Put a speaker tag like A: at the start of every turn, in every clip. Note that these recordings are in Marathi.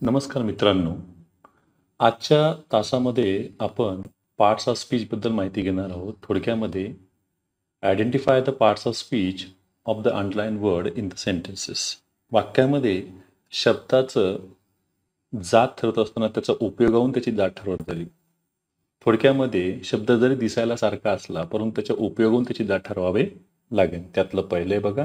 A: नमस्कार मित्रांनो. आजच्या तासामध्ये आपण पार्ट्स ऑफ स्पीचबद्दल माहिती घेणार आहोत. थोडक्यामध्ये identify the parts of speech of the underlined word in the sentences. वाक्यामध्ये शब्दाचं जात ठरवत असताना त्याचा उपयोगावरून त्याची जात ठरवत जाईल. थोडक्यामध्ये शब्द जरी दिसायला सारखा असला परंतु त्याच्या उपयोगावरून त्याची जात ठरवावे लागेल. त्यातलं पहिले बघा,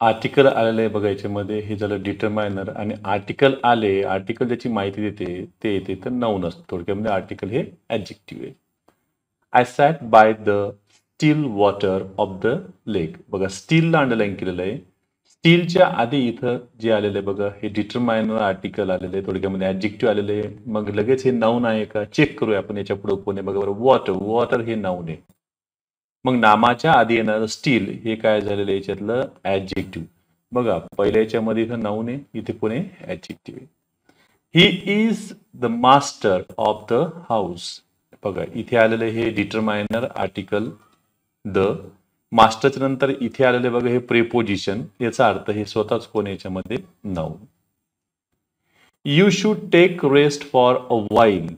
A: आर्टिकल आलेलं आहे बघा. याच्यामध्ये हे झालं डिटरमायनर आणि आर्टिकल आले, आर्टिकल ज्याची माहिती देते ते येते तर नाऊन असतं. थोडक्यामध्ये आर्टिकल हे ॲडजेक्टिव्ह आहे. I sat by the still water of the lake. बघा, स्टीलला अंडरलाईन केलेलं आहे. स्टीलच्या आधी इथं जे आलेलं आहे बघा, हे डिटरमायनर आर्टिकल आलेलं आहे, थोडक्यामध्ये ॲडजेक्टिव्ह आलेलं आहे. मग लगेच हे नाऊन आहे का चेक करूया आपण. याच्या पुढे कोण आहे बघा बरं, वॉटर. वॉटर हे नाऊन आहे. मग नामाच्या आधी येणारं स्टील हे काय झालेलं आहे याच्यातलं ॲडजेक्टिव्ह. बघा, पहिल्या याच्यामध्ये इथं नाऊन आहे, इथे कोण आहे ॲडजेक्टिव्ह आहे. He is the master of the house. बघा, इथे आलेलं हे डिटरमायनर आर्टिकल द. मास्टरच्या नंतर इथे आलेले बघा हे प्रेपोजिशन. याचा अर्थ हे स्वतःच कोण याच्यामध्ये noun. You should take rest for a while.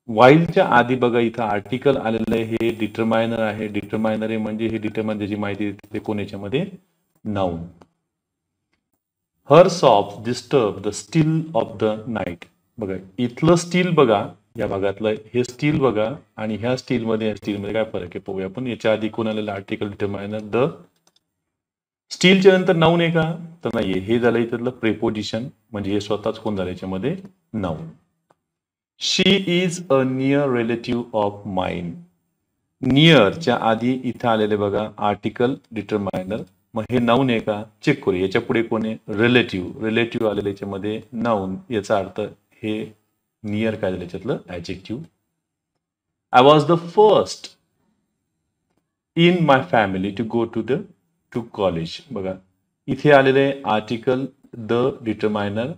A: व्हाईलच्या आधी बघा इथं आर्टिकल आलेलं आहे, हे डिटरमायनर आहे. डिटरमायनर आहे म्हणजे हे डिटरमायनर ज्याची माहिती देते ते कोण याच्यामध्ये noun. Her soft disturb the still of the night. बघा, इथलं स्टील बघा, या भागातलं हे स्टील बघा आणि ह्या स्टीलमध्ये काय फरक आहे पाहूया आपण. याच्या आधी कोण आलेलं आर्टिकल डिटरमायनर द. स्टीलच्या नंतर नाऊन आहे का तर नाहीये. हे झालं इथलं प्रेपोजिशन म्हणजे हे स्वतःच कोण झालं याच्यामध्ये noun. She is a near relative of mine. नियरच्या आधी इथं आलेले बघा आर्टिकल डिटरमायनर. मग हे नाऊन आहे का चेक करू. याच्या पुढे कोण आहे रिलेटिव्ह. रिलेटिव्ह आलेलं याच्यामध्ये नाऊन. याचा अर्थ हे नियर काय झालं याच्यातलं adjective. I was the first in my family to go to college. बघा, इथे आलेले आर्टिकल द डिटरमायनर.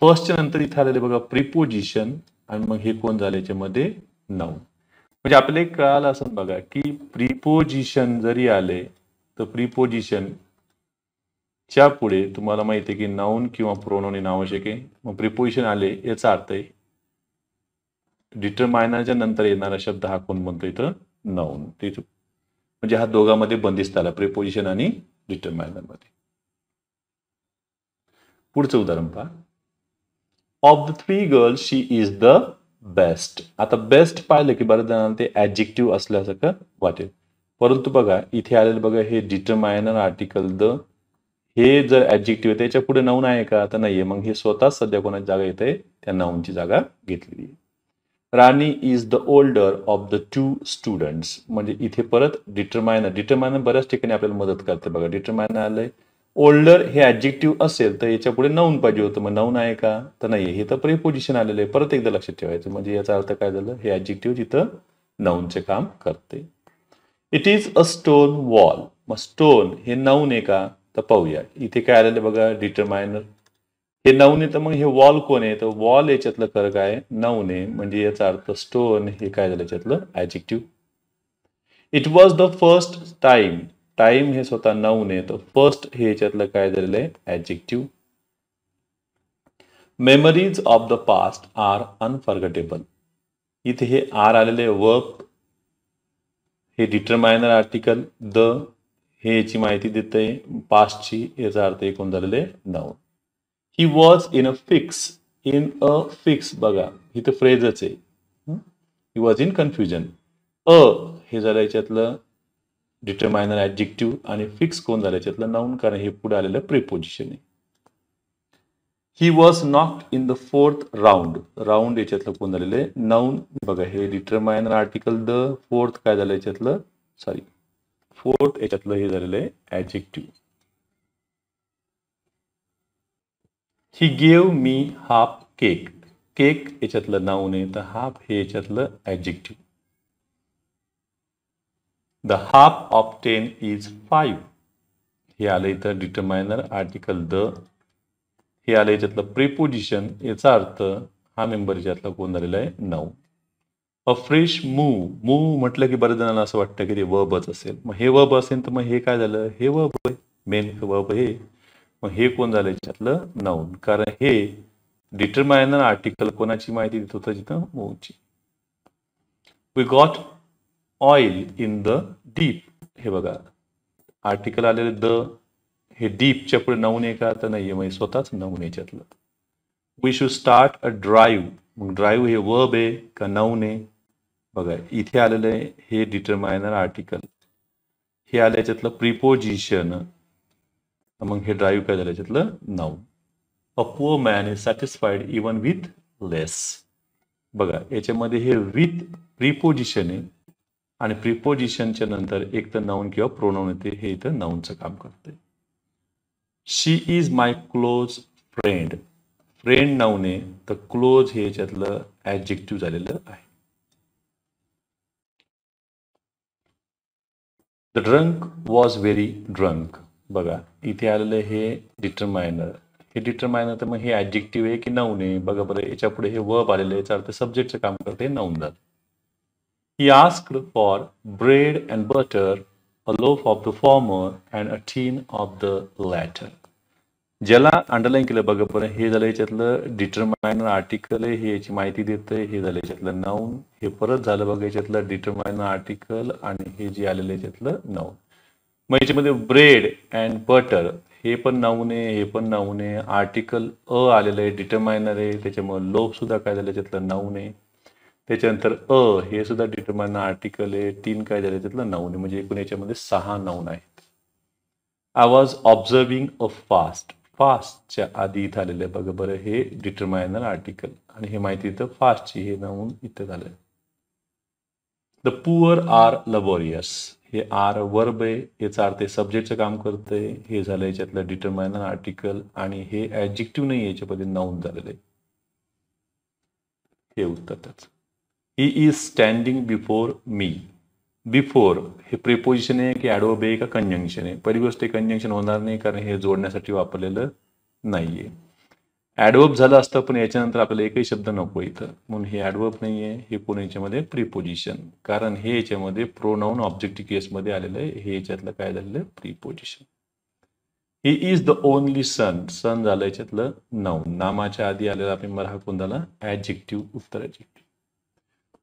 A: फर्स्टच्या नंतर इथे आलेले बघा प्रिपोजिशन आणि मग हे कोण झालं याच्यामध्ये नाऊन. म्हणजे आपल्याला एक कळालं असं बघा की प्रिपोजिशन जरी आले तर प्रिपोजिशन च्या पुढे तुम्हाला माहिती आहे की नाऊन किंवा प्रोनाऊन येणं आवश्यक आहे. मग प्रिपोजिशन आले याचा अर्थ आहे डिटरमायनरच्या नंतर येणारा शब्द हा कोण म्हणतो इथं नाऊन. म्हणजे हा दोघांमध्ये बंदिस्त आला, प्रिपोजिशन आणि डिटरमायनर मध्ये. पुढचं उदाहरण पहा. Of the three girls she is the best. आता बेस्ट पाहिलं की बऱ्याच जणांना ते ॲडजेक्टिव्ह असल्यासारखं वाटेल, परंतु बघा इथे आलेलं बघा हे डिटरमायनर आर्टिकल द. हे जर ॲडजेक्टिव्ह त्याच्या पुढे नाऊन आहे का तर नाहीये. मग हे स्वतःच सध्या कोणाची जागा येते त्या नाऊनची जागा घेतलेली आहे. Rani is the older of the two students. म्हणजे इथे परत डिटरमायनर बऱ्याच ठिकाणी आपल्याला मदत करते बघा. डिटरमायनर आलंय. ओल्डर हे ॲडजेक्टिव्ह असेल तर याच्या पुढे नाऊन पाहिजे होतं. मग नाऊन आहे का तर नाहीये. हे तर प्रिपोजिशन आलेलं आहे. परत एकदा लक्षात ठेवायचं. म्हणजे याचा अर्थ काय झालं, हे ॲडजेक्टिव्ह तिथं नाऊनचे काम करते. It is a stone wall. मग स्टोन हे नाऊन आहे का तर पाहूया. इथे काय आलेलं बघा डिटरमायनर. हे नाऊन आहे तर मग हे वॉल कोण आहे तर वॉल याच्यातलं खरं काय नाऊन आहे. म्हणजे याचा अर्थ स्टोन हे काय झालं याच्यातलं adjective. It was the first time. Time हे स्वतः नाऊन आहे तर फर्स्ट हे याच्यातलं काय झालेलं आहे adjective. Memories of the past are unforgettable. इथे हे आर आलेले वर्ब. हे डिटरमायनर आर्टिकल द. हे याची माहिती देते पास्टची. याचा अर्थ हे कोण झालेले noun. He was in a fix. In a fix बघा इथं फ्रेजच आहे. He was in confusion. A हे झालं याच्यातलं डिटरमायनर ॲडजेक्टिव्ह आणि फिक्स कोण झालं याच्यातलं नाऊन, कारण हे पुढे आलेलं प्रिपोजिशन आहे. He was knocked in the fourth round. Round याच्यातलं कोण झालेलं आहे नाऊन. बघा हे डिटरमायनर आर्टिकल द. फोर्थ काय झालं याच्यातलं फोर्थ याच्यातलं हे झालेलं आहे adjective. He gave me half cake. Cake याच्यातलं नाऊन आहे तर हाफ हे याच्यातलं adjective. The half of 10 is 5. हे आलं इथं डिटरमायनर आर्टिकल द. हे आलं याच्यातलं प्रिपोजिशन. याचा अर्थ हा मेंबर याच्यातला कोण झालेला आहे नाऊन. अ फ्रेश मूव. मूव म्हटलं की बऱ्याच जणांना असं वाटतं की ते वर्बच असेल. मग हे वर्ब असेल तर मग हे काय झालं हे वर्ब आहे. मेन वर्ब हे. मग हे कोण झालं याच्यातलं नाऊन, कारण हे डिटरमायनर आर्टिकल कोणाची माहिती देत होतं जिथं मूळची. We got oil in the deep. हे बघा आर्टिकल आलेलं द, हे डीपच्या पुढे नाऊन आहे का तर नाहीये, म्हणजे स्वतःच नाऊन याच्यातलं. We should start a drive. मग ड्राईव्ह हे वर्ब आहे का नाऊन आहे? बघा इथे आलेलं आहे हे डिटरमायनर आर्टिकल, हे आलं याच्यातलं प्रिपोजिशन, मग हे ड्राईव्ह काय झालं याच्यातलं noun. A poor man is satisfied even with less. बघा याच्यामध्ये हे विथ प्रिपोजिशन आहे आणि प्रिपोजिशनच्या नंतर एक तर नाऊन किंवा प्रोनाऊन येते, हे इथं नाऊनचं काम करते. She is my close friend. Friend noun आहे तर क्लोज हे याच्यातलं ॲडजेक्टिव्ह झालेलं आहे. The drunk was very drunk. बघा इथे आलेलं हे डिटरमायनर, हे डिटरमायनर तर मग हे ॲडजेक्टिव्ह आहे की नाऊन आहे? बघा बरं याच्या पुढे हे वर्ब आलेलं आहे, याचा अर्थ सब्जेक्टचं काम करते, नाऊन झालं. He asked for bread and butter, a loaf of the former and a tin of the latter. ज्याला अंडरलाईन केलं बघा बरं, हे झालं याच्यातलं डिटरमायनर आर्टिकल आहे, हे याची माहिती देतंय, हे झालं याच्यातलं नाऊन, हे परत झालं बघा याच्यातलं डिटरमायनर आर्टिकल आणि हे जे आलेलं याच्यातलं नाऊन. मग याच्यामध्ये ब्रेड अँड बटर हे पण नाऊन आहे, हे पण नाऊन आहे. आर्टिकल अ आलेलं आहे, डिटरमायनर आहे, त्याच्यामुळे लोफ सुद्धा काय झालं याच्यातलं नाऊन आहे. त्याच्यानंतर हे सुद्धा डिटरमायनर आर्टिकल आहे. तीन काय झालं त्यातलं नाऊन आहे, म्हणजे एकूण याच्यामध्ये 6 नाऊन आहेत. I was observing a fast. फास्टच्या आधी इथं आलेलं आहे बघा बरं, हे डिटरमायनर आर्टिकल आणि हे माहिती इथं फास्टची, हे नाऊन इथं झालं. The poor are laborious. हे आर वर्ब आहे, याचा अर्थ सब्जेक्टचं काम करतंय, हे झालं याच्यातलं डिटरमायनर आर्टिकल आणि हे ॲडजेक्टिव्ह नाही याच्यामध्ये नाऊन झालेलं आहे. हे उत्तर त्याचं. He is standing before me. Before हे प्रिपोजिशन आहे की ॲडवर्ब आहे का कंजंक्शन आहे? पहिली गोष्ट कंजंक्शन होणार नाही, कारण हे जोडण्यासाठी वापरलेलं नाहीये. ॲडवर्ब झालं असतं पण याच्यानंतर आपल्याला एकही शब्द नको इथं, म्हणून हे ॲडवर्ब नाही आहे, हे कोण याच्यामध्ये प्रिपोजिशन, कारण हे याच्यामध्ये प्रोनाऊन ऑब्जेक्टिव्ह केसमध्ये आलेलं आहे, हे याच्यातलं काय झालेलं आहे preposition. He is the only son. Son झालं याच्यातलं नाऊन, नामाच्या आधी आलेला आपण मरा कोण झाला ॲडजेक्टिव्ह, उत्तर adjective.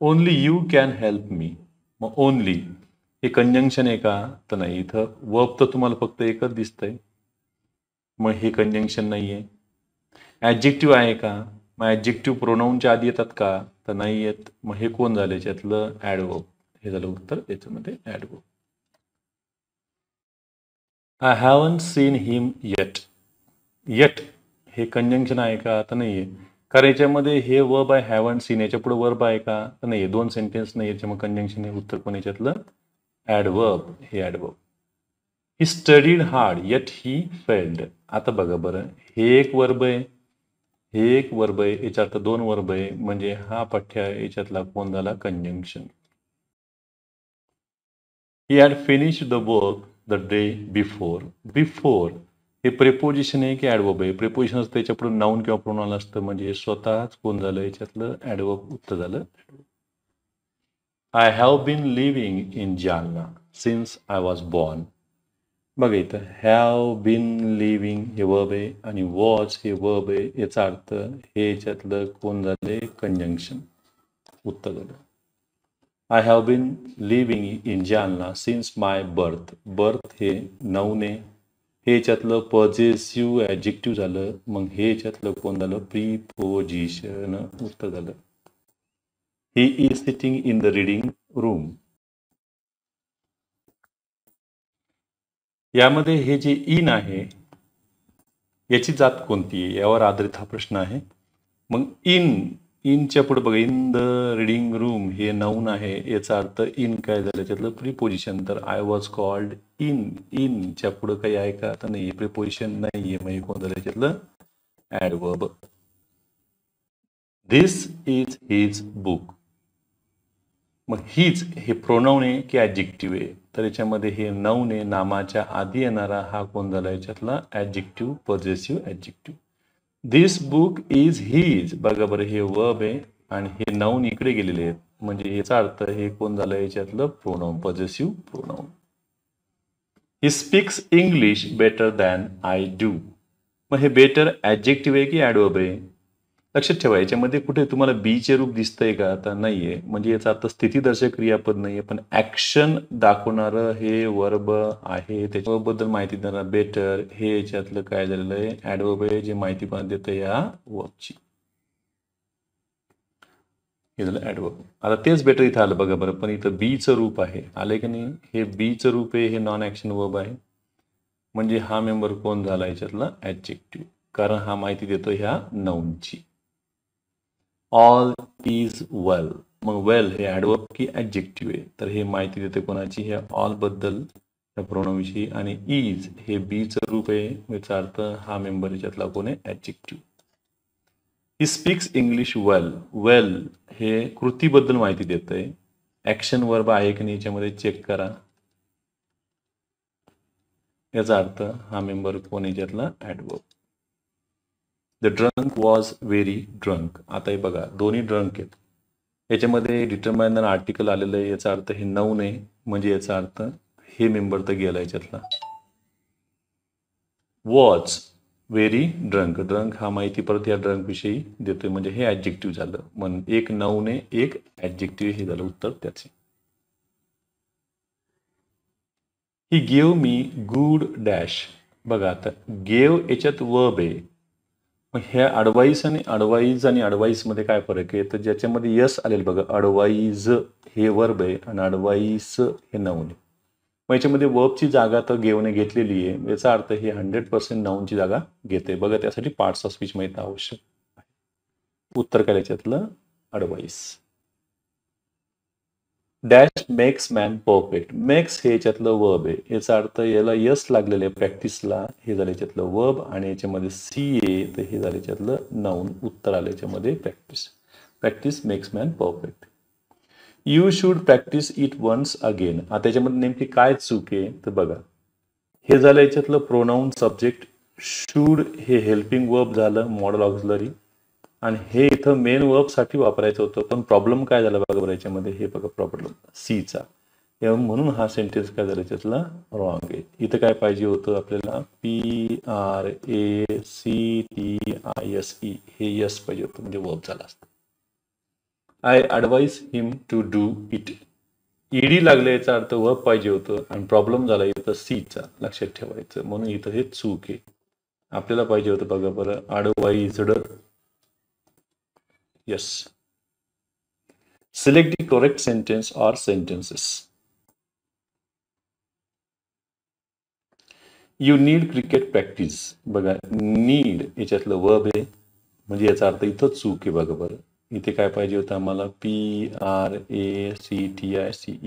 A: Only you can help me. मग ओनली हे कंजंक्शन आहे का तर नाही, इथं वर्ब तर तुम्हाला फक्त एकच दिसतंय, मग हे कंजंक्शन नाही आहे. ॲडजेक्टिव्ह आहे का? मग ॲडजेक्टिव्ह प्रोनाऊनच्या आधी येतात का तर नाही येत, मग हे कोण झालं याच्यातलं ॲडवर्ब, हे झालं उत्तर याच्यामध्ये adverb. I haven't seen him eight. Eight हे कंजंक्शन आहे का तर नाही आहे, कारण याच्यामध्ये हे वर्ब आहे हॅवंट सीन, याच्या पुढे वर्ब आहे का तर नाही आहे, दोन सेंटेन्स नाही याच्यामुळे कंजंक्शन हे उत्तर पण याच्यातलं ॲडवर्ब, हे adverb. He studied hard yet he failed. आता बघा बरं, हे एक वर्ब आहे, हे एक वर्ब आहे, याच्या अर्थ दोन वर्ब आहे, म्हणजे हा पठ्य याच्यातला कोण झाला conjunction. He had finished the work the day before. Before हे प्रिपोजिशन आहे की ॲडवर्ब आहे? प्रिपोजिशन असतं याच्या पुढे नाऊन किंवा प्रोनाऊन असतं, म्हणजे स्वतःच कोण झालं याच्यातलं ॲडवर्ब, उत्तर झालं. I have been living in Jalna since I was born. बघा इथं हॅव बीन लिव्हिंग हे वर्ब आहे आणि वॉज हे वर्ब आहे, याचा अर्थ हे याच्यातलं कोण झाले कंजंक्शन, उत्तर झालं. I have been living in Jalna since my birth. Birth हे नाऊन आहे, हे याच्यातलं पॉझेसिव्ह ॲडजेक्टिव्ह झालं, मग हे याच्यातलं कोण झालं प्रिपोजिशन, उत्तर झालं. He is sitting in the reading room. यामध्ये हे जे इन आहे याची जात कोणती आहे यावर आधारित हा प्रश्न आहे. मग इनच्या पुढे बघा, इन द रीडिंग रूम हे नाऊन आहे, याचा अर्थ इन काय झालं याच्यातलं प्रिपोजिशन, तर आय वॉज कॉल्ड इन. इनच्या पुढे काही आहे का तर नाही, प्रिपोजिशन नाही आहे, मग कोण झालं याच्यातलं adverb. This is his book. मग हीच हे प्रोनाऊन आहे की ॲडजेक्टिव्ह आहे, तर याच्यामध्ये हे नाऊन आहे, नामाच्या आधी येणारा हा कोण झाला याच्यातला adjective, possessive adjective. This book is his. बघा बरं, हे वर्ब आहे आणि हे नाऊन इकडे गेलेले आहेत, म्हणजे याचा अर्थ हे कोण झालं याच्यातलं pronoun, possessive pronoun. He speaks English better than I do. मग हे बेटर ॲडजेक्टिव्ह आहे की ॲडवर्ब आहे? लक्षात ठेवा याच्यामध्ये कुठे तुम्हाला बीचे रूप दिसतंय का आता नाहीये म्हणजे याचा अर्थ स्थितीदर्शक क्रियापद नाहीये पण ऍक्शन दाखवणारं हे वर्ब आहे त्याच्याबद्दल माहिती देणार बेटर हे याच्यातलं काय झालेलं आहे ऍडवर्ब आहे जे माहिती पण देतं या वर्बची हे झालं ऍडवर्ब आता तेच बेटर इथं आलं बघा बरं पण इथं बीचं रूप आहे आले की नाही हे बीचं रूप आहे हे नॉन ऍक्शन वर्ब आहे म्हणजे हा मेंबर कोण झाला याच्यातला ऍडजेक्टिव्ह कारण हा माहिती देतो ह्या नाउनची ऑल इज वेल मग वेल हे ऍडवर्ब की ऍडजेक्टिव्ह आहे तर हे माहिती देते कोणाची ह्या ऑल बद्दल त्या प्रोनाउनविषयी आणि इज हे बीचं रूप आहे याचा अर्थ हा मेंबर याच्यातला कोण आहे adjective he speaks English well well हे कृतीबद्दल माहिती देत आहे ऍक्शन वर्ब आहे की नाही याच्यामध्ये चेक करा याचा अर्थ हा मेंबर कोण याच्यातला adverb the drunk was very drunk आता हे बघा दोन्ही ड्रंक आहेत याच्यामध्ये डिटरमायनर आर्टिकल आलेलं आहे याचा अर्थ हे नाउन आहे म्हणजे याचा अर्थ हे मेंबर तर गेला याच्यातला वॉज व्हेरी ड्रंक ड्रंक हा माहिती परत या ड्रंक विषयी देतोय म्हणजे हे ऍडजेक्टिव्ह झालं मग एक नाउन आहे एक ऍडजेक्टिव्ह हे झालं उत्तर त्याचे ही गेव मी गुड डॅश बघा आता गेव याच्यात वर्ब आहे मग ह्या अडवाईस आणि अडवाईस मध्ये काय फरक आहे तर ज्याच्यामध्ये यस आलेलं बघा अडवाईज हे वर्ब आहे आणि अडवाईस हे नाऊन आहे मग याच्यामध्ये वर्बची जागा तर गेवने घेतलेली आहे याचा अर्थ हे 100% नाऊनची जागा घेते बघा त्यासाठी पार्ट्स ऑफ स्पीच माहिती आवश्यक आहे उत्तर काय याच्यातलं advice dash makes man perfect makes हे याच्यातलं वर्ब आहे याचा अर्थ याला यस लागलेलं आहे प्रॅक्टिसला हे झालं याच्यातलं वर्ब आणि याच्यामध्ये सी आहे तर हे झालं याच्यातलं नाऊन उत्तर आलं याच्यामध्ये practice practice makes man perfect you should practice it once again आता याच्यामध्ये नेमकी काय चूक आहे तर बघा हे झालं याच्यातलं प्रोनाऊन सब्जेक्ट शूड हे हेल्पिंग वर्ब झालं मॉडल ऑक्झिलरी आणि हे इथं मेन वर्बसाठी वापरायचं होतं पण प्रॉब्लेम काय झाला बघा बरं याच्यामध्ये हे बघा प्रॉब्लेम सीचा म्हणून हा सेंटेन्स काय झाला याच्यातला रॉंग आहे इथं काय पाहिजे होतं आपल्याला PRACTISE हे यस पाहिजे होतं म्हणजे वर्ब झाला असतं I advise him to do it ED लागले याचा अर्थ वर्ब पाहिजे होतं आणि प्रॉब्लेम झाला इथं सीचा लक्षात ठेवायचं म्हणून इथं हे चूक आहे आपल्याला पाहिजे होतं बघा बरं ॲडवाइज्ड Yes. Select the correct sentence or sentences. You need cricket practice. बघा नीड याच्यातलं वर्ब आहे म्हणजे याचा अर्थ इथं चूक आहे बघा बरं इथे काय पाहिजे होतं आम्हाला PRACTICE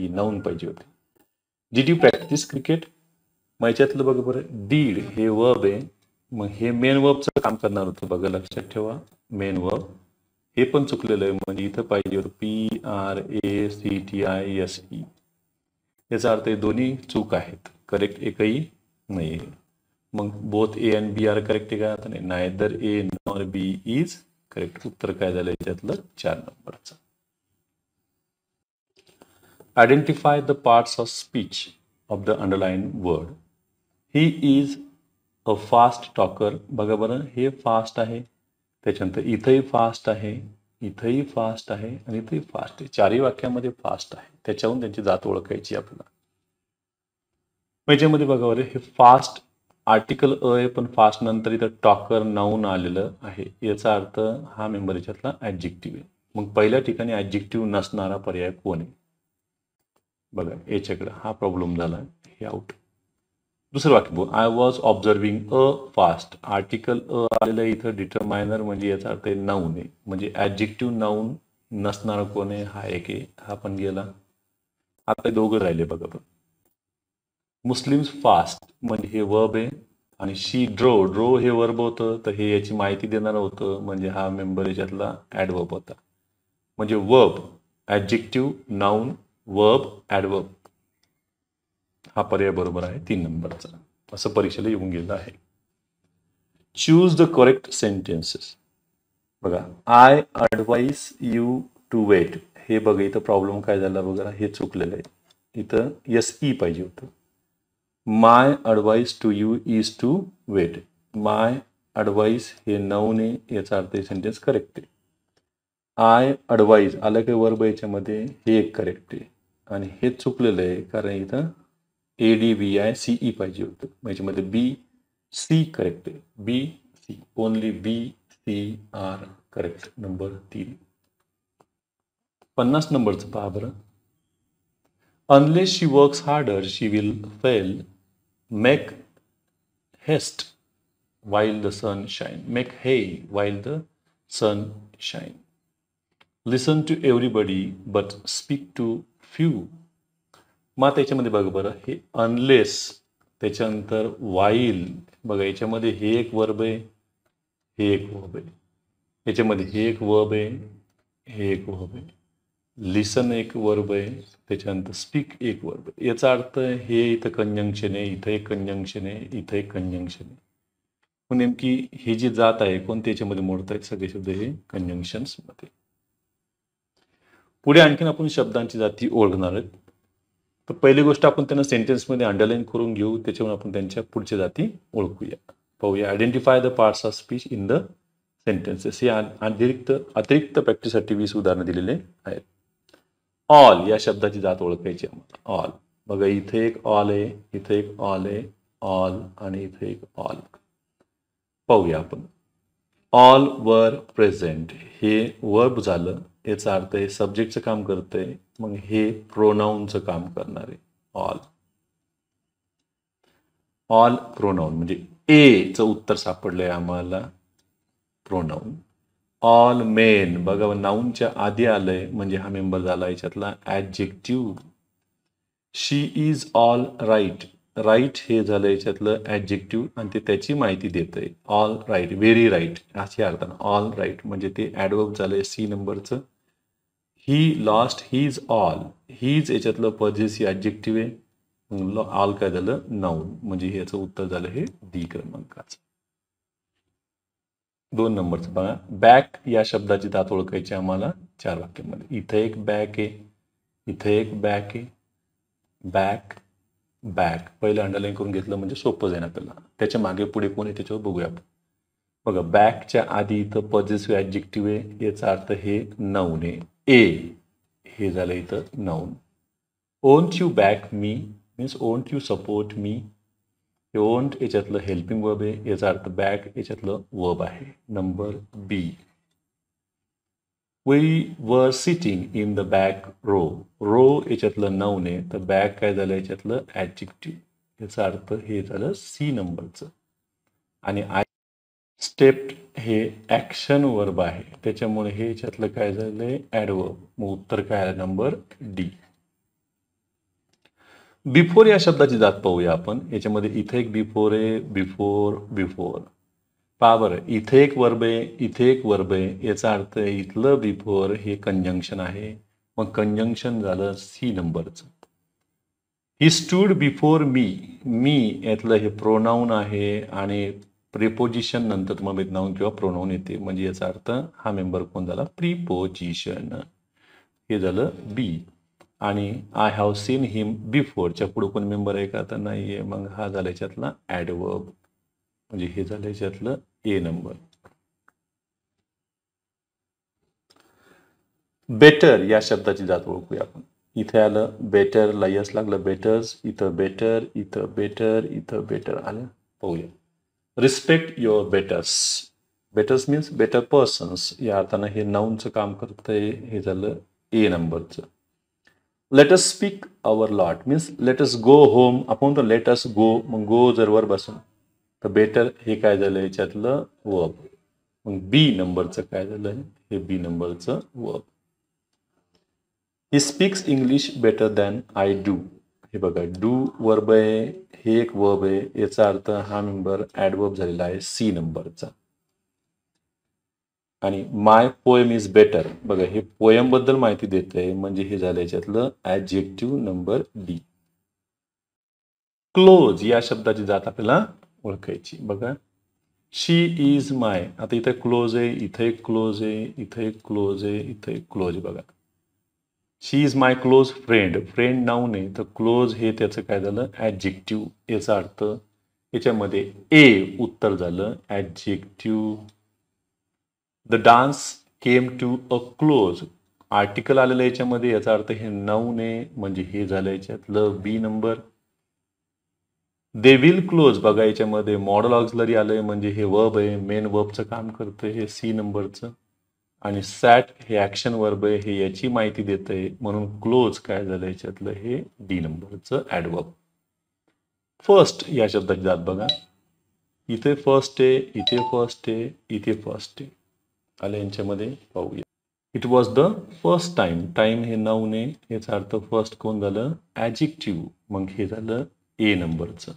A: नाऊन पाहिजे होते डिड यू प्रॅक्टिस क्रिकेट मग याच्यातलं बघा बरं डीड हे वर्ब आहे मग हे मेन वर्बचं काम करणार होतं बघा लक्षात ठेवा मेन वर्ब हे पण चुकलेलं आहे म्हणजे इथं पाहिजे होतं PRACTISE याचा अर्थ हे दोन्ही चूक आहेत करेक्ट एकही नाही मग both A and B are correct आहे का आता नाही neither A nor B is correct उत्तर काय झालं याच्यातलं 4 नंबरचं identify the parts of speech of the underlined word he is a fast talker बघा बरं हे फास्ट आहे त्याच्यानंतर इथंही फास्ट आहे इथंही फास्ट आहे आणि इथंही फास्ट आहे चारही वाक्यामध्ये फास्ट आहे त्याच्याहून त्यांची जात ओळखायची आपल्याला याच्यामध्ये बघा बरं हे फास्ट आर्टिकल आहे पण फास्ट नंतर इथं टॉकर नाऊन आलेलं आहे याचा अर्थ हा मेंबर याच्यातला ॲडजेक्टिव्ह आहे मग पहिल्या ठिकाणी ॲडजेक्टिव्ह नसणारा पर्याय कोण आहे बघा याच्याकडे हा प्रॉब्लेम झाला हे आउट दुसरं वाक्य I was observing a fast article आलेलं इथं डिटरमायनर म्हणजे याचा अर्थ नाऊन आहे म्हणजे ॲडजेक्टिव्ह नाऊन नसणारा कोण आहे हा एक आहे हा पण गेला आता दोघं राहिले बघा बघ मुस्लिम्स फास्ट म्हणजे हे वर्ब आहे आणि शी ड्रो हे वर्ब होतं तर हे याची माहिती देणारं होतं म्हणजे हा मेंबर याच्यातला ॲडवर्ब होता म्हणजे verb adjective noun verb adverb हा पर्याय बरोबर आहे 3 नंबरचा असं परीक्षेला येऊन गेलं आहे चूज द करेक्ट सेंटेन्सेस बघा I advise you to wait हे बघा इथं प्रॉब्लेम काय झाला बघा हे चुकलेलं आहे इथं SE पाहिजे होतं my advice to you is to wait my advice हे नाऊन आहे, याचा अर्थ हे सेंटेन्स करेक्ट आहे. आय ॲडवाईज आलं काही वर्ब याच्यामध्ये, हे एक करेक्ट आहे. आणि हे चुकलेलं आहे कारण इथं ADVICE पाहिजे होतं. याच्यामध्ये BC करेक्ट आहे. BC only BC correct. Number 3. 50 नंबरचं पहा बरं. Unless she works harder she will fail. Make haste while the sun shine. Make hay while the sun shine. Listen to everybody but speak to few. मग त्याच्यामध्ये बघा बरं, हे अनलेस त्याच्यानंतर while बघा, याच्यामध्ये हे एक वर्ब आहे, हे एक वर्ब आहे, याच्यामध्ये हे एक वर्ब आहे, हे एक वर्ब आहे, लिसन एक वर्ब आहे, त्याच्यानंतर स्पीक एक वर्ब आहे. याचा अर्थ हे इथं कंजंक्शन आहे, इथं एक कंजंक्शन आहे, इथं एक कंजंक्शन आहे. नेमकी ही जी जात आहे कोणत्या याच्यामध्ये मोडत आहेत? सगळे शब्द हे कंजंक्शन्स मध्ये. पुढे आणखीन आपण शब्दांची जाती ओळखणार आहेत. तर पहिली गोष्ट आपण त्यांना सेंटेन्समध्ये अंडरलाईन करून घेऊ, त्याच्यावर आपण त्यांच्या पुढच्या जाती ओळखूया. पाहूया. Identify the parts of speech in the sentences. हे अतिरिक्त प्रॅक्टिससाठी 20 उदाहरणं दिलेले आहेत. ऑल या शब्दाची जात ओळखायची आम्हाला. ऑल बघा, इथे एक ऑल आहे, इथे एक ऑल आहे, ऑल आणि इथे एक ऑल. पाहूया आपण. ऑल वर प्रेझेंट हे वर्ब झालं, याचा अर्थ हे सब्जेक्टचं काम करतंय, मग हे प्रोनाऊनचं काम करणार आहे. ऑल ऑल प्रोनाऊन म्हणजे एचं उत्तर सापडलंय आम्हाला, प्रोनाऊन. ऑल मेन बघा, नाऊनच्या आधी आलंय म्हणजे हा मेंबर झाला याच्यातला adjective. She is all right. Right हे झालं याच्यातलं ॲडजेक्टिव्ह आणि ते त्याची माहिती देत आहे. ऑल राईट, व्हेरी राईट अशा अर्थानं ऑल राईट म्हणजे ते ॲडवर्ब झालंय C नंबरचं. He lost his all. His याच्यातलं पॉझेसिव्ह ॲडजेक्टिव्ह आहे. ऑल काय झालं? नाऊन. म्हणजे याचं उत्तर झालं हे D क्रमांकाचं. 2 नंबरचं बघा. बॅक या शब्दाची जात ओळखायची आम्हाला 4 वाक्यामध्ये. इथं एक बॅक आहे, इथं एक बॅक आहे. बॅक बॅक पहिलं अंडरलाईन करून घेतलं म्हणजे सोपं जाईल आपल्याला. त्याच्या मागे पुढे कोण आहे त्याच्यावर बघूया आपण. बघा, बॅकच्या आधी इथं पॉझेसिव्ह ॲडजेक्टिव्ह आहे, याचा अर्थ हे नाऊन आहे. ए हे झालं इथं noun. Won't you back me means won't you support me. हे ओंट याच्यातलं हेल्पिंग वर्ब आहे, याचा अर्थ बॅक याच्यातलं वर्ब आहे. Number B. We were sitting in the back row. Row याच्यातलं नाऊन आहे, तर बॅक काय झालं याच्यातलं ॲडजेक्टिव्ह, याचा अर्थ हे झालं C नंबरचं. आणि आय स्टेप्ड हे ॲक्शन वर्ब आहे, त्याच्यामुळे हे याच्यातलं काय झालंय ॲडवर्ब. मग उत्तर काय आहे? Number D. बिफोर या शब्दाची जात पाहूया आपण. याच्यामध्ये इथे एक बिफोर आहे, बिफोर बिफोर. पहा बरं, इथे एक वर्ब आहे, इथे एक वर्ब आहे, याचा अर्थ इथलं बिफोर हे कंजंक्शन आहे, मग कंजंक्शन झालं C नंबरचं. He stood before me. मी यातलं हे प्रोनाऊन आहे आणि प्रिपोजिशन नंतर तुम्हाला नाऊन किंवा प्रोनाऊन येते, म्हणजे याचा अर्थ हा मेंबर कोण झाला? प्रिपोजिशन. हे झालं B. आणि आय हॅव सीन हिम बिफोरच्या पुढे कोण मेंबर आहे का? तर नाही आहे, मग हा झाला याच्यातला ॲडवर्ब, म्हणजे हे झालं याच्यातलं A नंबर. बेटर या शब्दाची जात ओळखूया आपण. इथे आलं बेटरला यस लागलं, बेटर्स. इथं बेटर, इथं बेटर, इथं बेटर आलं. पाहूया. Respect your बेटर्स. बेटर्स means better persons या अर्थानं हे नाऊनचं काम करतंय, हे झालं A नंबरचं. Let us speak our lot means let us go home. आपण तर लेट अस गो, मग गो जर वर बसून तर बेटर हे काय झालं याच्यातलं वर्ब. मग B नंबरचं काय झालं? हे B नंबरचं verb. He speaks English better than I do. हे बघा, डू वर्ब आहे, हे एक वर्ब आहे, याचा अर्थ हा मेंबर ॲडवर्ब झालेला आहे C नंबरचा. आणि माय पोएम इज बेटर. बघा, हे पोएम बद्दल माहिती देत आहे, म्हणजे हे झालं याच्यातलं ॲडजेक्टिव्ह नंबर D. क्लोज या शब्दाची जात आपल्याला ओळखायची. बघा, शी इज माय. आता इथे क्लोज आहे, इथे एक क्लोज आहे, इथे एक क्लोज आहे, इथे एक क्लोज आहे. बघा, she is my close friend. Friend noun आहे, तर क्लोज हे त्याचं काय झालं ॲडजेक्टिव्ह, याचा अर्थ याच्यामध्ये ए उत्तर झालं adjective. The dance came to a close article आलेलं याच्यामध्ये, याचा अर्थ हे नाऊन आहे म्हणजे हे झालं याच्यातलं B number. They will close बघा याच्यामध्ये मॉडल ऑक्झिलरी आलंय म्हणजे हे वर्ब आहे, मेन वर्बचं काम करतंय हे सी नंबरचं. आणि सॅट हे ॲक्शन वर्ब आहे, हे याची माहिती देत आहे म्हणून क्लोज काय झालं याच्यातलं हे डी नंबरचं ॲडवर्ब. फर्स्ट या शब्दाची जात बघा, इथे फर्स्ट आहे, इथे फर्स्ट आहे, इथे फर्स्ट आहे आलं यांच्यामध्ये पाहूया. It was the first time, time हे नाऊन आहे याचा अर्थ फर्स्ट कोण झालं ॲडजेक्टिव्ह, मग हे झालं ए नंबरचं.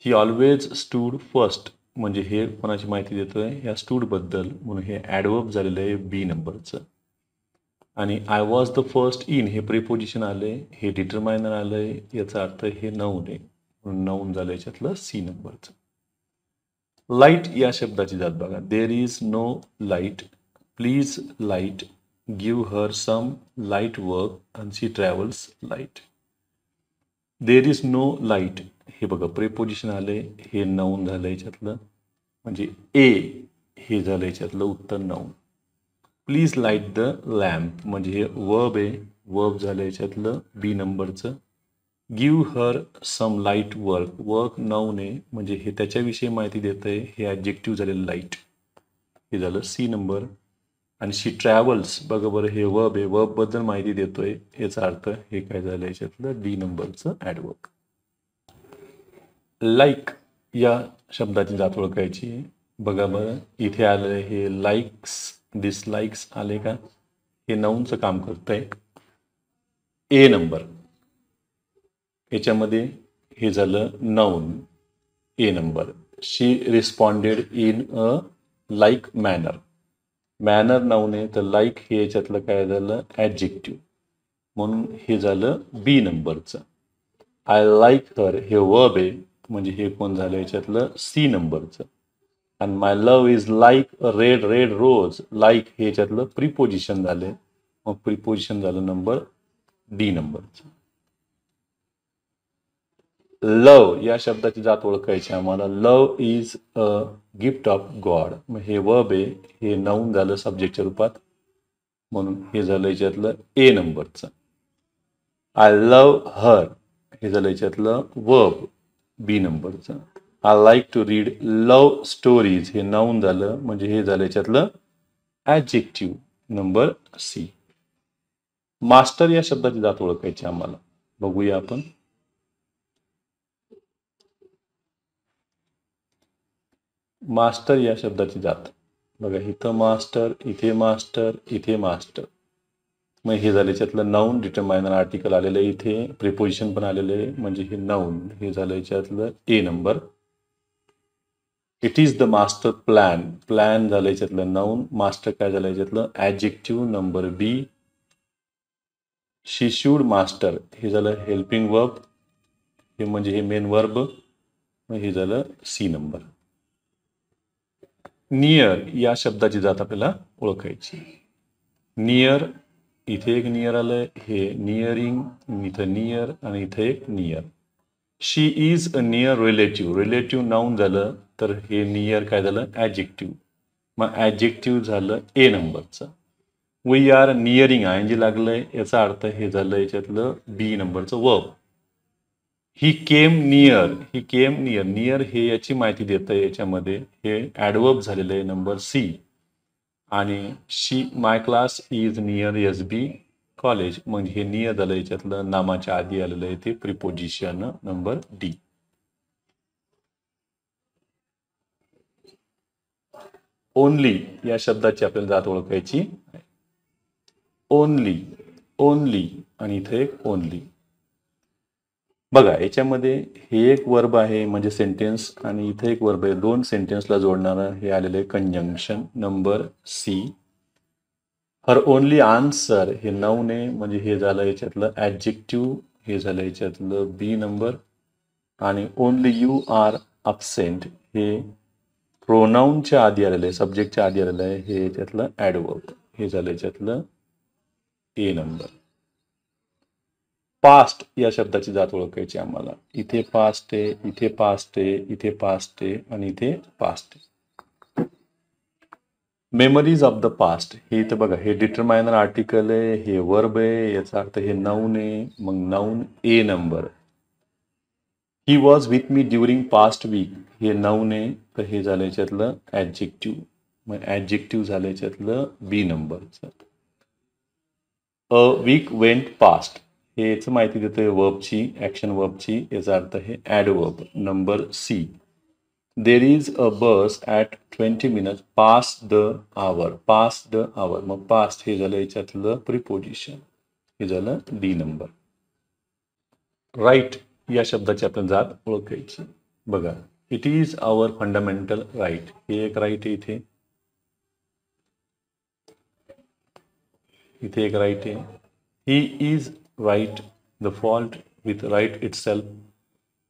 A: ही ऑलवेज स्टूड फर्स्ट म्हणजे हे कोणाची माहिती देतोय या स्टूड बद्दल म्हणून हे ॲडवर्ब झालेलं आहे बी नंबरचं. आणि I was the first in हे प्रिपोजिशन आले, हे डिटरमायनर आलंय याचा अर्थ हे नाऊन आहे म्हणून नाऊन झालं याच्यातलं सी नंबरचं. लाईट या शब्दाची जात बघा, there is no light, please light, give her some light work and she travels light. There is no light हे बघा प्रिपोजिशन आले, हे नाऊन झालं याच्यातलं म्हणजे ए हे झालं याच्यातलं उत्तर noun. Please light the lamp म्हणजे हे वर्ब आहे, वर्ब झालं याच्यातलं बी नंबरचं. Give her some light work, work noun आहे म्हणजे हे त्याच्याविषयी माहिती देत आहे, हे ॲडजेक्टिव्ह झालेलं लाईट हे झालं सी नंबर. आणि शी ट्रॅव्हल्स बघा बरं हे वर्ब आहे, वर्बबद्दल माहिती देतोय याचा अर्थ हे काय झालं याच्यातलं डी नंबरचं ॲडवर्ब. लाईक या शब्दाची जात ओळखायची बघा बरं, इथे आलं हे लाईक्स डिसलाईक्स आले का, हे नाऊनचं काम करतंय ए नंबर. याच्यामध्ये हे झालं noun A number. She responded in a like manner, manner noun आहे तर लाईक हे याच्यातलं काय झालं ॲडजेक्टिव्ह म्हणून हे झालं बी नंबरचं. आय लाईक हर हे वर्ब आहे म्हणजे हे कोण झालं याच्यातलं सी नंबरचं. आणि my love is like a red red rose, like हे याच्यातलं प्रिपोजिशन झाले मग प्रिपोजिशन झालं नंबर डी नंबरचं. लव या शब्दाची जात ओळखायची आम्हाला, love is a gift of God, मग हे वर्ब आहे हे नाऊन झालं सब्जेक्टच्या रूपात म्हणून हे झालं याच्यातलं ए नंबरचं. आय लव हर हे झालं याच्यातलं वर्ब बी नंबरचं. I like to read love stories हे नाऊन झालं म्हणजे हे झालं याच्यातलं ॲडजेक्टिव्ह नंबर सी. मास्टर या शब्दाची जात ओळखायची आम्हाला, बघूया आपण. मास्टर या शब्दाची जात बघा, इथं मास्टर, इथे मास्टर, इथे मास्टर, मग हे झालं याच्यातलं नाऊन डिटरमायनर आर्टिकल आलेलं आहे, इथे प्रिपोजिशन पण आलेलं आहे म्हणजे हे नाऊन हे झालं याच्यातलं A number. It is the master plan, plan झालं याच्यातलं नाऊन, मास्टर काय झालं याच्यातलं adjective number B. She should master हे झालं हेल्पिंग वर्ब हे म्हणजे हे मेन वर्ब मग हे झालं सी नंबर. नियर या शब्दाची जात आपल्याला ओळखायची. नियर इथे एक नियर आलंय, हे नियरिंग, इथं नियर आणि इथे एक near. She is a near relative, relative noun झालं तर हे नियर काय झालं ॲडजेक्टिव्ह मग ॲडजेक्टिव्ह झालं ए नंबरचं. We are nearing I N G लागलंय याचा अर्थ हे झालं याच्यातलं बी नंबरचं verb. He came near, he came near, near हे याची माहिती देतं याच्यामध्ये हे ॲडवर्ब झालेलं आहे नंबर सी. आणि she my class is near S B college म्हणजे हे नियर झालं याच्यातलं नामाच्या आधी आलेलं आहे ते प्रिपोजिशन नंबर डी. ओनली या शब्दाची आपल्याला जात ओळखायची. ओनली, ओनली आणि इथे एक ओनली बघा, याच्यामध्ये हे एक वर्ब आहे म्हणजे सेंटेन्स आणि इथे एक वर्ब आहे, दोन सेंटेन्सला जोडणारं हे आलेलं आहे conjunction number C. Her only answer हे नाऊन आहे म्हणजे हे झालं याच्यातलं ॲडजेक्टिव्ह हे झालं याच्यातलं बी नंबर. आणि ओनली यू आर अब्सेंट हे प्रोनाऊनच्या आधी आलेलं आहे, सब्जेक्टच्या आधी आलेलं आहे हे याच्यातलं ॲडवर्ब हे झालं याच्यातलं ए नंबर. पास्ट या शब्दाची जात ओळखायची आम्हाला. इथे पास्ट आहे, इथे पास्ट आहे, इथे पास्ट आहे आणि इथे पास्ट आहे. मेमरीज ऑफ द पास्ट हे इथं बघा, हे डिटरमायनर आर्टिकल आहे, हे वर्ब आहे, याचा अर्थ हे नाऊन आहे. मग noun A number. He was with me during past week हे नाऊन आहे, तर हे झालं याच्यातलं ॲडजेक्टिव्ह. मग ॲडजेक्टिव्ह झालं याच्यातलं बी नंबरचं. अ वीक वेंट पास्ट हे याचं माहिती देतोय वर्बची, ॲक्शन वर्बची. याचा अर्थ हे adverb number C. There is a bus at 20 minutes past the hour. Past the hour, मग पास्ट हे झालं याच्यातलं प्रिपोजिशन, हे झालं डी नंबर. राईट या शब्दाची आपण जात ओळखायची. बघा, it is our fundamental right, हे एक राईट आहे इथे, इथे एक राईट आहे. He is right, the fault with right itself,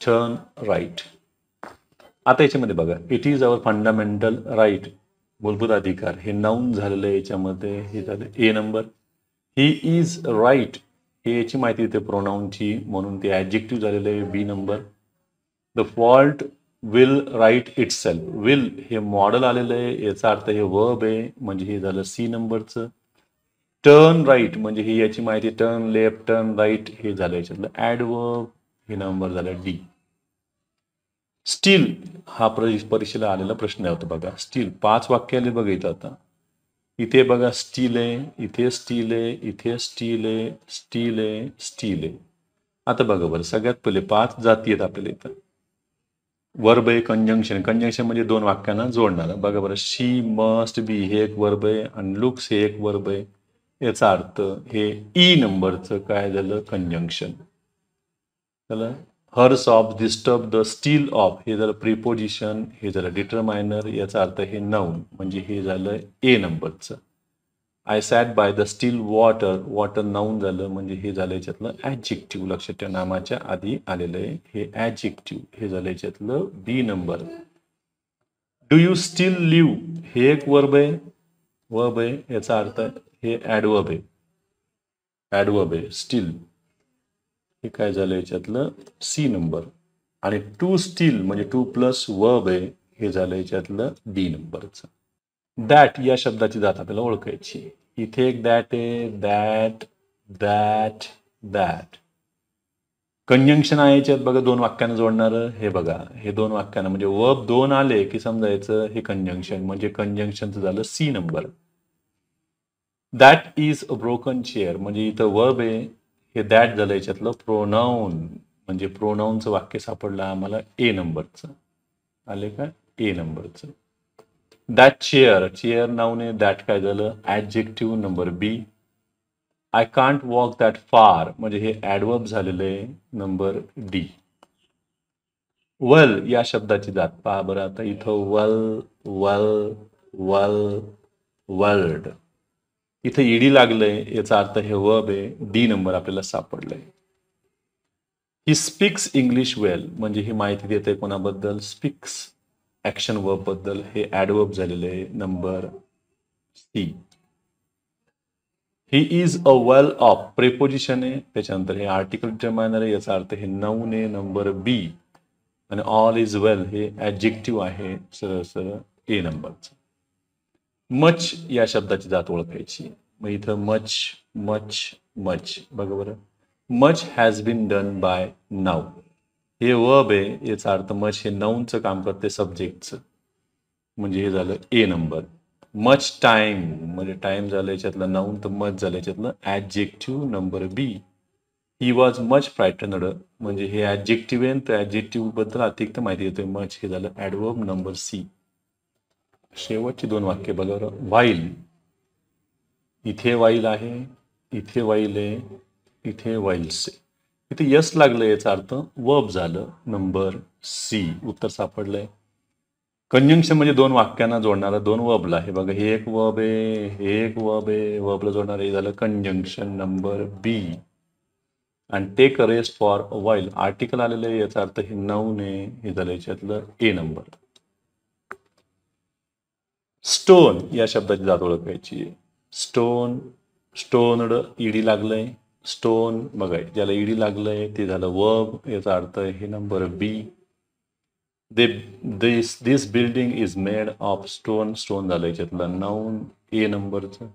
A: turn right. आता याच्यामध्ये बघा, it is our fundamental right मूलभूत अधिकार, हे नाऊन झालेलं आहे याच्यामध्ये, हे झालं A number. He is right हे याची माहिती देते प्रोनाऊनची, म्हणून ते ॲडजेक्टिव्ह झालेलं आहे B number. The fault will right itself, will हे मॉडेल आलेलं आहे, याचा अर्थ हे वर्ब आहे, म्हणजे हे झालं सी नंबरचं. टर्न राईट म्हणजे ही याची माहिती, टर्न लेफ्ट, टर्न राईट हे झालं याच्यातलं ॲडवर्ब, हे नंबर झालं डी. स्टील हा परीक्षेला आलेला प्रश्न होता बघा. स्टील 5 वाक्य आले बघा इथं. आता इथे बघा स्टील आहे, इथे स्टील आहे, इथे स्टील आहे, स्टील आहे, स्टील आहे. आता बघा बरं, सगळ्यात पहिले 5 जाती आहेत आपल्याला इथं. वर्ब आहे, कंजंक्शन, कंजंक्शन म्हणजे 2 वाक्यांना जोडणार. बघा बरं, शी मस्ट बी हे एक वर्ब आहे आणि लुक्स हे एक वर्ब आहे. याचा अर्थ हे ई नंबरचं काय झालं, कंजंक्शन झालं. Hers of disturb the still of हे झालं प्रिपोजिशन, हे झालं डिटरमायनर, याचा अर्थ हे नाऊन, म्हणजे हे झालं ए नंबरचं. I sat by the still water, water noun झालं, म्हणजे हे झालं याच्यातलं ॲडजेक्टिव्ह. लक्षात ठेवा, नामाच्या आधी आलेलं आहे हे ॲडजेक्टिव्ह, हे झालं याच्यातलं B number. Do you still live हे एक वर्ब आहे, वर्ब आहे, याचा अर्थ हे ॲडवर्ब आहे, ॲडवर्ब आहे स्टील, हे काय झालं याच्यातलं सी नंबर. आणि टू स्टील म्हणजे टू प्लस वर्ब आहे, हे झालं याच्यातलं डी नंबरचं. दॅट या शब्दाची जात आपल्याला ओळखायची. इथे एक दॅट आहे, दॅट, दॅट, दॅट. कंजंक्शन आहे याच्यात बघा, 2 वाक्यांना जोडणारं. हे बघा, हे 2 वाक्यांना म्हणजे वर्ब 2 आले की समजायचं हे कंजंक्शन, म्हणजे कंजंक्शनचं झालं C number. That is a broken chair म्हणजे इथं वर्ब आहे, हे दॅट झालं याच्यातलं प्रोनाऊन, म्हणजे प्रोनाऊनचं वाक्य सापडलं आम्हाला ए नंबरचं. आले का, ए नंबरचं. दॅट चेअर, चेअर नाऊन आहे, दॅट काय झालं adjective number B. I can't walk that far म्हणजे हे ॲडवर्ब झालेलं आहे नंबर डी. वेल या शब्दाची जात पहा बरं. आता इथं वेल, वेल, वेल, वर्ल्ड, इथं ईडी लागलंय, याचा अर्थ हे वर्ब आहे, डी नंबर आपल्याला सापडलंय. ही स्पीक्स इंग्लिश वेल म्हणजे ही माहिती देते कोणाबद्दल, स्पीक्स ॲक्शन वर्ब बद्दल, हे ॲडवर्ब झालेलं आहे number C. He is a well of preposition आहे, त्याच्यानंतर हे आर्टिकल डिटरमायनर आहे, याचा अर्थ हे नाऊन आहे नंबर बी. आणि ऑल इज वेल हे ॲडजेक्टिव्ह आहे, सरळ सरळ ए नंबरचं. मच या शब्दाची जात ओळखायची. मग इथं मच, मच, मच बघा बरं. Much has been done by now हे वर्ब आहे, याचा अर्थ मच हे नाऊनचं काम करते, सब्जेक्टचं, म्हणजे हे झालं ए नंबर. मच टाइम म्हणजे टाइम झालं याच्यातलं नाऊन, तर मच झालं याच्यातलं adjective number B. He was much frightened म्हणजे हे ॲडजेक्टिव्ह आहे, तर ॲडजेक्टिव्ह बद्दल अधिक माहिती देतोय मच, हे झालं ॲडवर्ब नंबर सी. शेवटची 2 वाक्य बघा. वाईल, इथे वाईल आहे, इथे वाईल आहे, इथे वाईल्स आहे. इथे यस लागलं, याचा अर्थ वर्ब झालं नंबर सी, उत्तर सापडलंय. कंजंक्शन म्हणजे 2 वाक्यांना जोडणारा 2 वर्बला, हे बघा हे एक वर्ब आहे, हे एक वर्ब आहे, वर्बला जोडणारं हे झालं कंजंक्शन नंबर बी. आणि take rest for a while article आलेलं आहे, याचा अर्थ हे नाऊन आहे, हे झालं याच्यातलं ए नंबर. स्टोन या शब्दाची जात ओळखायची. स्टोन, स्टोनड ईडी लागलंय, स्टोन बघा, ज्याला ईडी लागलंय ते झालं वर्ब, याचा अर्थ हे number B. This building is made of stone, stone झालं याच्यातलं नाऊन ए नंबरचं.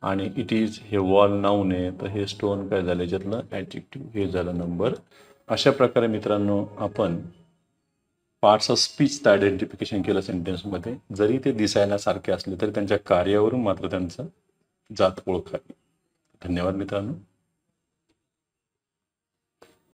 A: आणि इट इज हे वॉल नाऊन आहे, तर हे स्टोन काय झालं याच्यातलं ॲडजेक्टिव्ह, हे झालं नंबर. अशा प्रकारे मित्रांनो आपण पार्ट्स ऑफ स्पीचचं आयडेंटिफिकेशन केलं सेंटेन्समध्ये. जरी ते दिसायला सारखे असले तरी त्यांच्या कार्यावरून मात्र त्यांचं जात ओळखावी. धन्यवाद मित्रांनो.